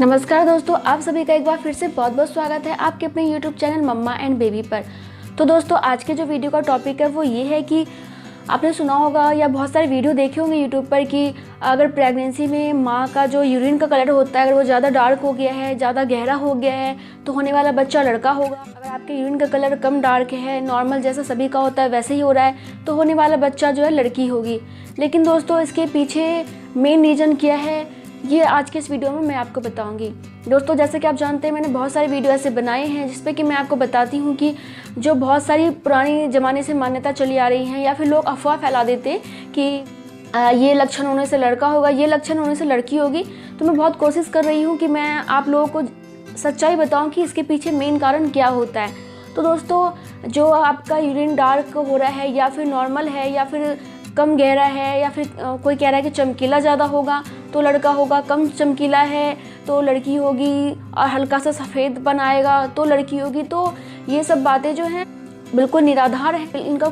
नमस्कार दोस्तों, आप सभी का एक बार फिर से बहुत बहुत स्वागत है आपके अपने YouTube channel Mama and Baby पर। तो दोस्तों, आज के जो वीडियो का टॉपिक है वो ये है कि आपने सुना होगा या बहुत सारे वीडियो देखे होंगे YouTube पर कि अगर प्रेगनेंसी में माँ का जो यूरिन का कलर होता है, अगर वो ज़्यादा डार्क हो गया है, ज़्यादा गहरा हो गया है, तो होने वाला बच्चा लड़का होगा। अगर आपके यूरिन का कलर कम डार्क है, नॉर्मल जैसा सभी का होता है वैसे ही हो रहा है, तो होने वाला बच्चा जो है लड़की होगी। लेकिन दोस्तों, इसके पीछे मेन रीज़न क्या है, ये आज के इस वीडियो में मैं आपको बताऊंगी। दोस्तों, जैसे कि आप जानते हैं, मैंने बहुत सारे वीडियो ऐसे बनाए हैं जिसपे कि मैं आपको बताती हूँ कि जो बहुत सारी पुरानी ज़माने से मान्यता चली आ रही हैं या फिर लोग अफवाह फैला देते हैं कि ये लक्षण होने से लड़का होगा, ये लक्षण होने से लड़की होगी। तो मैं बहुत कोशिश कर रही हूँ कि मैं आप लोगों को सच्चाई बताऊँ कि इसके पीछे मेन कारण क्या होता है। तो दोस्तों, जो आपका यूरिन डार्क हो रहा है या फिर नॉर्मल है या फिर कम गहरा है या फिर कोई कह रहा है कि चमकीला ज़्यादा होगा तो लड़का होगा, कम चमकीला है तो लड़की होगी, और हल्का सा सफ़ेद पन आएगा तो लड़की होगी, तो ये सब बातें जो हैं बिल्कुल निराधार है। इनका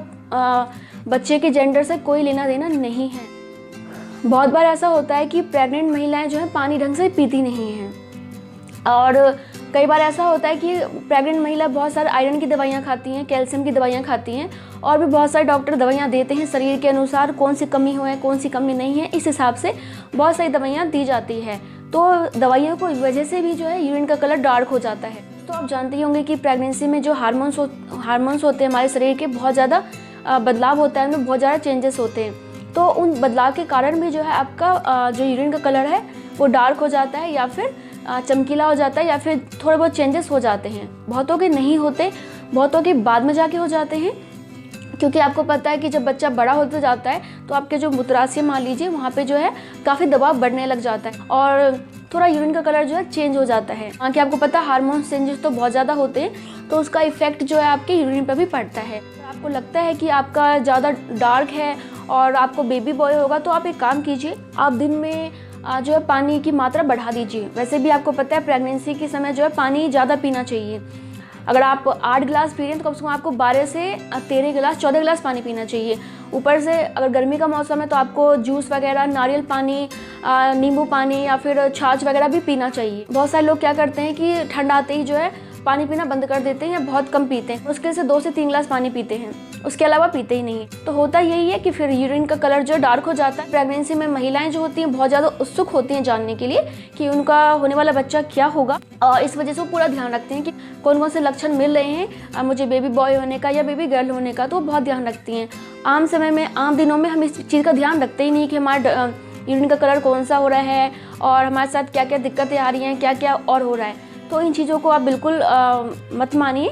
बच्चे के जेंडर से कोई लेना देना नहीं है। बहुत बार ऐसा होता है कि प्रेग्नेंट महिलाएं जो हैं पानी ढंग से पीती नहीं हैं, और कई बार ऐसा होता है कि प्रेग्नेंट महिला बहुत सारे आयरन की दवाइयाँ खाती हैं, कैल्शियम की दवाइयाँ खाती हैं, और भी बहुत सारे डॉक्टर दवाइयाँ देते हैं शरीर के अनुसार, कौन सी कमी हो है कौन सी कमी नहीं है, इस हिसाब से बहुत सारी दवाइयाँ दी जाती है। तो दवाइयों की वजह से भी जो है यूरिन का कलर डार्क हो जाता है। तो आप जानते ही होंगे कि प्रेगनेंसी में जो हार्मोन्स होते हैं हमारे शरीर के, बहुत ज़्यादा बदलाव होता है, उनमें बहुत ज़्यादा चेंजेस होते हैं। तो उन बदलाव के कारण भी जो है आपका जो यूरिन का कलर है वो डार्क हो जाता है या फिर चमकीला हो जाता है या फिर थोड़े बहुत चेंजेस हो जाते हैं। बहुतों के नहीं होते, बहुतों के बाद में जाके हो जाते हैं, क्योंकि आपको पता है कि जब बच्चा बड़ा होता जाता है तो आपके जो मूत्राशय मान लीजिए वहाँ पे जो है काफ़ी दबाव बढ़ने लग जाता है और थोड़ा यूरिन का कलर जो है चेंज हो जाता है। हाँ, कि आपको पता है हार्मोन चेंजेस तो बहुत ज़्यादा होते हैं, तो उसका इफेक्ट जो है आपके यूरिन पर भी पड़ता है। तो आपको लगता है कि आपका ज़्यादा डार्क है और आपको बेबी बॉय होगा, तो आप एक काम कीजिए, आप दिन में जो है पानी की मात्रा बढ़ा दीजिए। वैसे भी आपको पता है प्रेगनेंसी के समय जो है पानी ज़्यादा पीना चाहिए। अगर आप 8 गिलास पी रहे हैं तो कम से कम आपको 12 से 13 गिलास 14 गिलास पानी पीना चाहिए। ऊपर से अगर गर्मी का मौसम है तो आपको जूस वगैरह, नारियल पानी, नींबू पानी या फिर छाछ वगैरह भी पीना चाहिए। बहुत सारे लोग क्या करते हैं कि ठंड आते ही जो है पानी पीना बंद कर देते हैं या बहुत कम पीते हैं, मुश्किल से 2 से 3 गिलास पानी पीते हैं, उसके अलावा पीते ही नहीं है। तो होता यही है कि फिर यूरिन का कलर जो डार्क हो जाता है। प्रेगनेंसी में महिलाएं जो होती हैं बहुत ज़्यादा उत्सुक होती हैं जानने के लिए कि उनका होने वाला बच्चा क्या होगा, और इस वजह से वो पूरा ध्यान रखती हैं कि कौन कौन से लक्षण मिल रहे हैं मुझे बेबी बॉय होने का या बेबी गर्ल होने का, तो वो बहुत ध्यान रखती हैं। आम समय में, आम दिनों में हम इस चीज़ का ध्यान रखते ही नहीं कि हमारा यूरिन का कलर कौन सा हो रहा है और हमारे साथ क्या क्या दिक्कतें आ रही हैं, क्या क्या और हो रहा है। तो इन चीज़ों को आप बिल्कुल मत मानिए।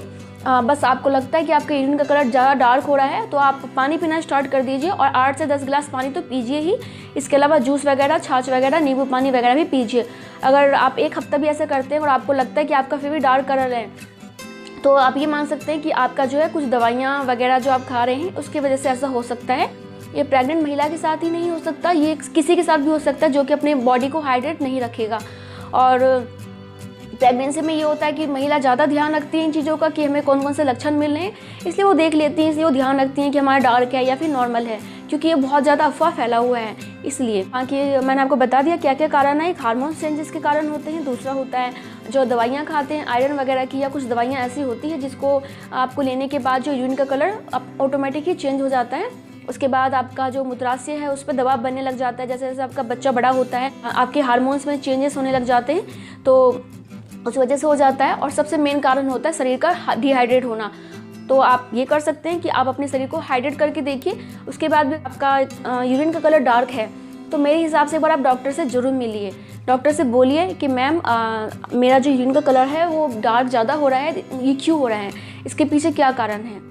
बस आपको लगता है कि आपका यूरिन का कलर ज़्यादा डार्क हो रहा है तो आप पानी पीना स्टार्ट कर दीजिए, और 8 से 10 गिलास पानी तो पीजिए ही। इसके अलावा जूस वगैरह, छाछ वगैरह, नींबू पानी वगैरह भी पीजिए। अगर आप 1 हफ्ता भी ऐसा करते हैं और आपको लगता है कि आपका फिर भी डार्क कलर है, तो आप ये मान सकते हैं कि आपका जो है कुछ दवाइयाँ वगैरह जो आप खा रहे हैं उसकी वजह से ऐसा हो सकता है। ये प्रेग्नेंट महिला के साथ ही नहीं हो सकता, ये किसी के साथ भी हो सकता है जो कि अपने बॉडी को हाइड्रेट नहीं रखेगा। और प्रेगनेंसी में ये होता है कि महिला ज़्यादा ध्यान रखती है इन चीज़ों का कि हमें कौन कौन से लक्षण मिल रहे हैं, इसलिए वो देख लेती हैं, इसलिए वो ध्यान रखती हैं कि हमारा डार्क है या फिर नॉर्मल है, क्योंकि ये बहुत ज़्यादा अफवाह फैला हुआ है। इसलिए बाकी मैंने आपको बता दिया क्या क्या कारण है। एक हार्मोन चेंजेस के कारण होते हैं, दूसरा होता है जो दवाइयाँ खाते हैं आयरन वगैरह की, या कुछ दवाइयाँ ऐसी होती हैं जिसको आपको लेने के बाद जो यूरिन का कलर ऑटोमेटिक ही चेंज हो जाता है। उसके बाद आपका जो मूत्राशय है उस पर दबाव बनने लग जाता है, जैसे जैसे आपका बच्चा बड़ा होता है आपके हार्मोन्स में चेंजेस होने लग जाते हैं, तो उस वजह से हो जाता है। और सबसे मेन कारण होता है शरीर का डिहाइड्रेट होना। तो आप ये कर सकते हैं कि आप अपने शरीर को हाइड्रेट करके देखिए। उसके बाद भी आपका यूरिन का कलर डार्क है तो मेरे हिसाब से एक बार आप डॉक्टर से ज़रूर मिलिए। डॉक्टर से बोलिए कि मैम मेरा जो यूरिन का कलर है वो डार्क ज़्यादा हो रहा है, ये क्यों हो रहा है, इसके पीछे क्या कारण है।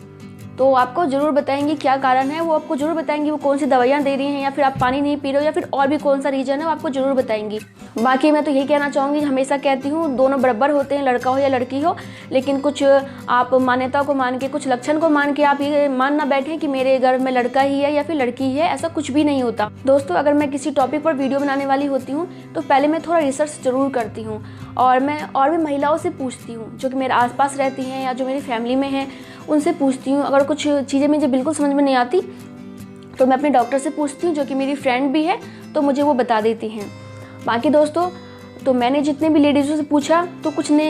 तो आपको ज़रूर बताएंगे क्या कारण है, वो आपको ज़रूर बताएंगे वो कौन सी दवाइयाँ दे रही हैं या फिर आप पानी नहीं पी रहे हो या फिर और भी कौन सा रीज़न है, वो आपको ज़रूर बताएंगी। बाकी मैं तो यही कहना चाहूँगी, हमेशा कहती हूँ दोनों बराबर होते हैं, लड़का हो या लड़की हो, लेकिन कुछ आप मान्यता को मान के, कुछ लक्षण को मान के आप ये मान ना बैठें कि मेरे घर में लड़का ही है या फिर लड़की ही है, ऐसा कुछ भी नहीं होता। दोस्तों, अगर मैं किसी टॉपिक पर वीडियो बनाने वाली होती हूँ तो पहले मैं थोड़ा रिसर्च ज़रूर करती हूँ, और मैं और भी महिलाओं से पूछती हूँ जो कि मेरे आसपास रहती हैं या जो मेरी फैमिली में हैं, उनसे पूछती हूँ। अगर कुछ चीज़ें मुझे बिल्कुल समझ में नहीं आती तो मैं अपने डॉक्टर से पूछती हूँ जो कि मेरी फ्रेंड भी है, तो मुझे वो बता देती हैं। बाकी दोस्तों, तो मैंने जितने भी लेडीज़ों से पूछा तो कुछ ने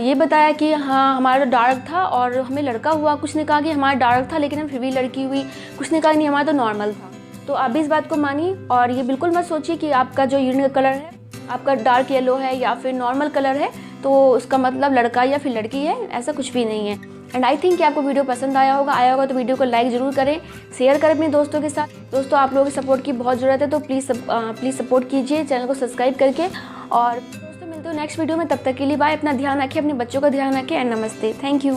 ये बताया कि हाँ हमारा डार्क था और हमें लड़का हुआ, कुछ ने कहा कि हमारा डार्क था लेकिन हम फिर भी लड़की हुई, कुछ ने कहा नहीं हमारा तो नॉर्मल था। तो आप भी इस बात को मानिए और ये बिल्कुल मत सोचिए कि आपका जो यूरिन का कलर है, आपका डार्क येलो है या फिर नॉर्मल कलर है तो उसका मतलब लड़का या फिर लड़की है, ऐसा कुछ भी नहीं है। एंड आई थिंक कि आपको वीडियो पसंद आया होगा तो वीडियो को लाइक ज़रूर करें, शेयर करें अपने दोस्तों के साथ। दोस्तों आप लोगों की सपोर्ट की बहुत ज़रूरत है, तो प्लीज़ सपोर्ट कीजिए चैनल को सब्सक्राइब करके। और दोस्तों मिलते हो नेक्स्ट वीडियो में, तब तक के लिए बाय। अपना ध्यान रखें, अपने बच्चों का ध्यान रखें एंड नमस्ते, थैंक यू।